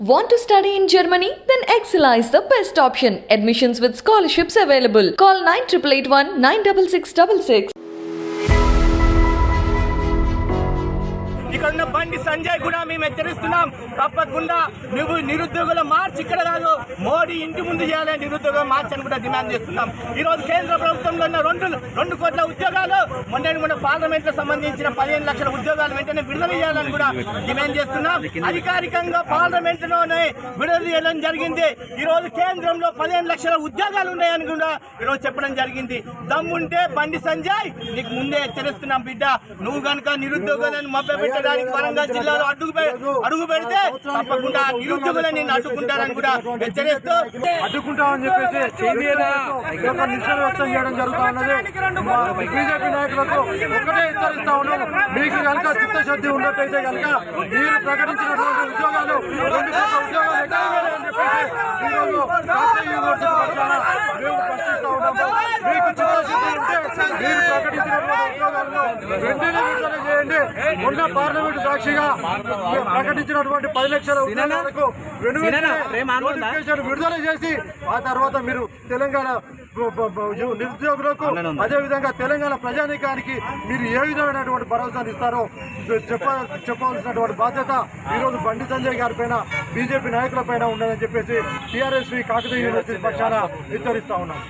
Want to study in Germany? Then Excella is the best option. Admissions with scholarships available. Call 9881 96666. ఇక్కడ ఉన్న బండి సంజయ్ కూడా మేము హెచ్చరిస్తున్నాం. తప్పకుండా నువ్వు నిరుద్యోగుల మార్చ్ ఇక్కడ కాదు, మోడీ ఇంటి ముందు చేయాలి నిరుద్యోగుల మార్చ్ అని కూడా డిమాండ్ చేస్తున్నాం. ఈ రోజు కేంద్ర ప్రభుత్వంలో ఉన్న 2 కోట్ల ఉద్యోగాలు మొన్న పార్లమెంట్ లో సంబంధించిన 15 లక్షల ఉద్యోగాలు వెంటనే విడుదల చేయాలని కూడా డిమాండ్ చేస్తున్నాం. అధికారికంగా పార్లమెంట్ లోనే విడుదల చేయడం జరిగింది. ఈ రోజు కేంద్రంలో 15 లక్షల ఉద్యోగాలు ఉన్నాయని కూడా ఈరోజు చెప్పడం జరిగింది. దమ్ముంటే బండి సంజయ్ నీకు ముందే హెచ్చరిస్తున్నాం బిడ్డ, నువ్వు కనుక నిరుద్యోగులను మభ్యపెట్టడానికి వరంగల్ జిల్లాలో అడుగు పెడితే తప్పకుండా నిరుద్యోగులను నిన్ను అడ్డుకుంటారని కూడా హెచ్చరిస్తూ అడ్డుకుంటామని చెప్పేసి నిరసన వ్యక్తం చేయడం జరుగుతూ ఉన్నది. బీజేపీ నాయకులకు ఒకటే హెచ్చరిస్తా ఉన్నాం, మీకు కనుక చిత్తశుద్ధి ఉన్నట్టయితే కనుక మీరు ప్రకటించినటువంటి ఉద్యోగాలు 2 కోట్ల ఉద్యోగాలు ఎక్కడని చెప్పేసి ఈరోజు రాష్ట్రీయ యూనివర్సిటీ పక్షాన మేము ప్రశ్నిస్తా ఉన్నాము. మీకు చిత్తశుద్ధి ఉంటే మీరు ప్రకటించినటువంటి ఉద్యోగాలను వెంటనే విడుదల చేయండి. మొన్న పార్లమెంటు సాక్షిగా ప్రకటించినటువంటి 10 లక్షల ఉద్యోగాలకు నోటిఫికేషన్ విడుదల చేసి ఆ తర్వాత మీరు తెలంగాణ నిరుద్యోగులకు అదేవిధంగా తెలంగాణ ప్రజానీకానికి మీరు ఏ విధమైనటువంటి భరోసాను ఇస్తారో చెప్పవలసినటువంటి బాధ్యత ఈరోజు బండి సంజయ్ గారి పైన బీజేపీ నాయకుల పైన ఉన్నదని చెప్పేసి టీఆర్ఎస్ కాకతీయ యూనివర్సిటీ పక్షాన హెచ్చరిస్తా ఉన్నాం.